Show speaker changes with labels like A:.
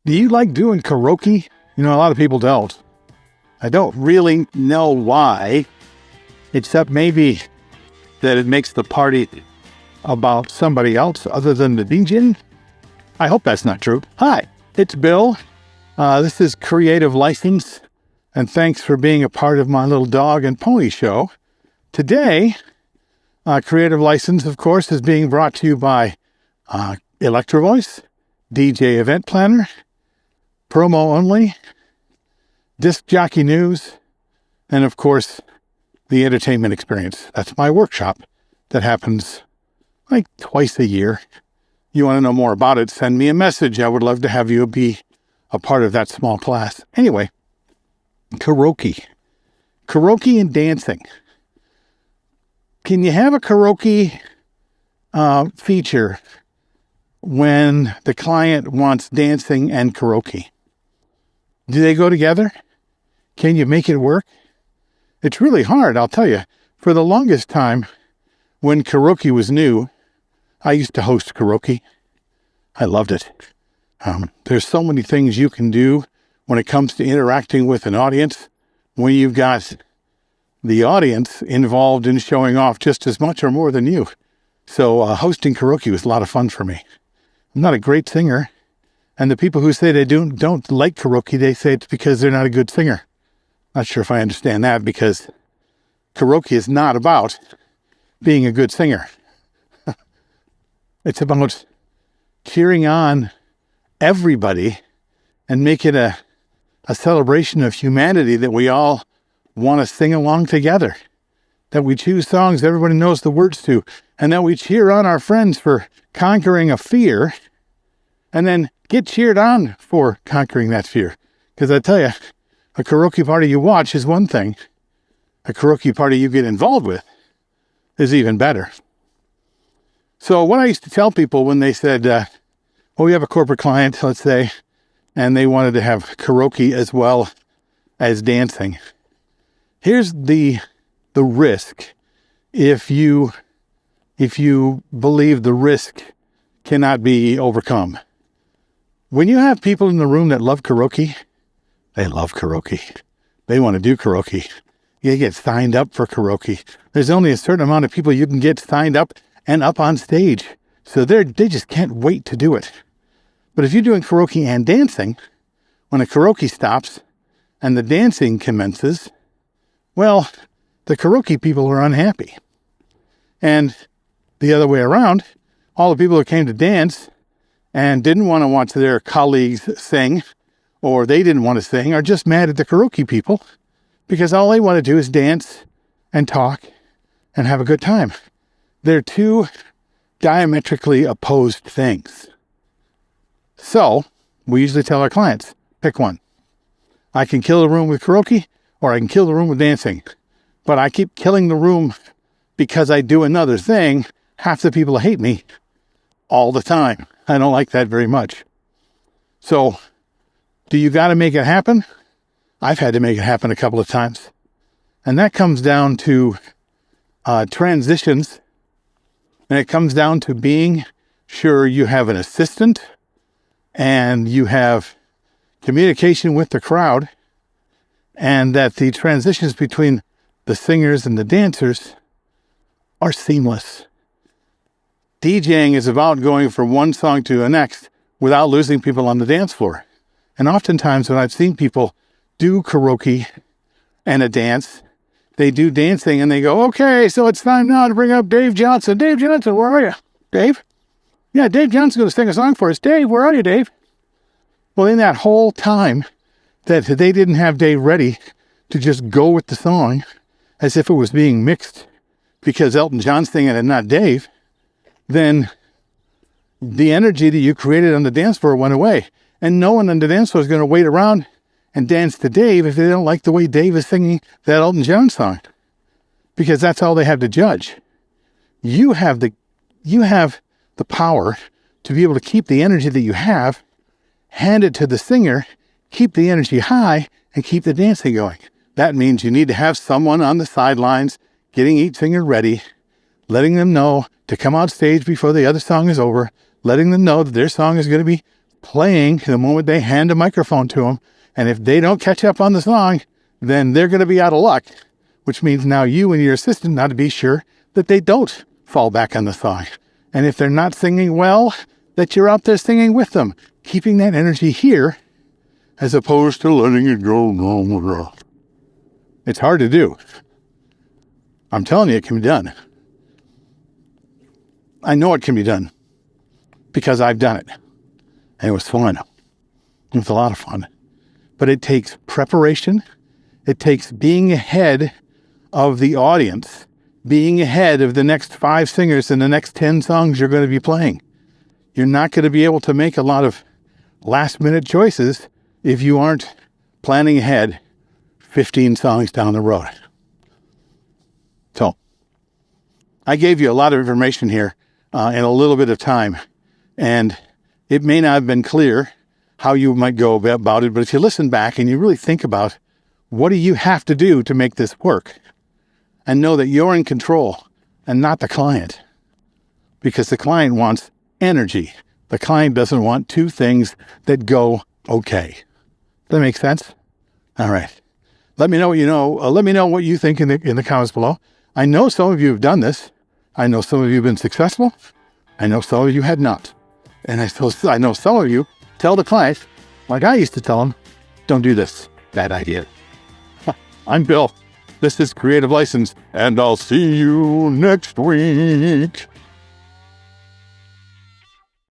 A: Do you like doing karaoke? You know, a lot of people don't. I don't really know why, except maybe that it makes the party about somebody else other than the DJ. I hope that's not true. Hi, it's Bill. This is Creative License, and thanks for being a part of my little dog and pony show. Today, Creative License, of course, is being brought to you by Electro Voice, DJ Event Planner, Promo Only, Disc Jockey News, and of course, the Entertainment Experience. That's my workshop that happens like twice a year. You want to know more about it, send me a message. I would love to have you be a part of that small class. Anyway, karaoke. Karaoke and dancing. Can you have a karaoke feature when the client wants dancing and karaoke? Do they go together? Can you make it work? It's really hard, I'll tell you. For the longest time, when karaoke was new, I used to host karaoke. I loved it. There's so many things you can do when it comes to interacting with an audience when you've got the audience involved in showing off just as much or more than you. So hosting karaoke was a lot of fun for me. I'm not a great singer. And the people who say they don't like karaoke, they say it's because they're not a good singer. Not sure if I understand that, because karaoke is not about being a good singer. It's about cheering on everybody and make it a celebration of humanity, that we all want to sing along together, that we choose songs everybody knows the words to, and that we cheer on our friends for conquering a fear, and then get cheered on for conquering that fear. Because I tell you, a karaoke party you watch is one thing. A karaoke party you get involved with is even better. So what I used to tell people when they said, well, we have a corporate client, let's say, and they wanted to have karaoke as well as dancing. Here's the risk if you believe the risk cannot be overcome. When you have people in the room that love karaoke, they love karaoke. They want to do karaoke. You get signed up for karaoke. There's only a certain amount of people you can get signed up and up on stage. So they just can't wait to do it. But if you're doing karaoke and dancing, when the karaoke stops and the dancing commences, well, the karaoke people are unhappy. And the other way around, all the people who came to dance and didn't want to watch their colleagues sing, or they didn't want to sing, are just mad at the karaoke people because all they want to do is dance and talk and have a good time. They're two diametrically opposed things. So we usually tell our clients, pick one. I can kill the room with karaoke, or I can kill the room with dancing. But I keep killing the room because I do another thing. Half the people hate me all the time. I don't like that very much. So, do you got to make it happen? I've had to make it happen a couple of times. And that comes down to transitions. And it comes down to being sure you have an assistant and you have communication with the crowd, and that the transitions between the singers and the dancers are seamless. DJing is about going from one song to the next without losing people on the dance floor. And oftentimes when I've seen people do karaoke and a dance, they do dancing and they go, okay, so it's time now to bring up Dave Johnson. Dave Johnson, where are you? Dave? Yeah, Dave Johnson's going to sing a song for us. Dave, where are you, Dave? Well, in that whole time that they didn't have Dave ready to just go with the song as if it was being mixed because Elton John's singing and not Dave, then the energy that you created on the dance floor went away. And no one on the dance floor is going to wait around and dance to Dave if they don't like the way Dave is singing that Elton John song. Because that's all they have to judge. You have the power to be able to keep the energy that you have, hand it to the singer, keep the energy high, and keep the dancing going. That means you need to have someone on the sidelines getting each singer ready, letting them know to come out stage before the other song is over, letting them know that their song is going to be playing the moment they hand a microphone to them. And if they don't catch up on the song, then they're going to be out of luck, which means now you and your assistant now to be sure that they don't fall back on the song. And if they're not singing well, that you're out there singing with them, keeping that energy here as opposed to letting it go. It's hard to do. I'm telling you, it can be done. I know it can be done because I've done it. And it was fun. It was a lot of fun. But it takes preparation. It takes being ahead of the audience, being ahead of the next 5 singers in the next 10 songs you're going to be playing. You're not going to be able to make a lot of last-minute choices if you aren't planning ahead 15 songs down the road. So, I gave you a lot of information here in a little bit of time, and it may not have been clear how you might go about it, but if you listen back and you really think about what do you have to do to make this work, and know that you're in control and not the client, because the client wants energy. The client doesn't want 2 things that go okay. Does that make sense? All right. Let me know what you know. Let me know what you think in the comments below. I know some of you have done this. I know some of you have been successful. I know some of you had not. And I know some of you tell the client, like I used to tell them, don't do this. Bad idea. I'm Bill. This is Creative License, and I'll see you next week.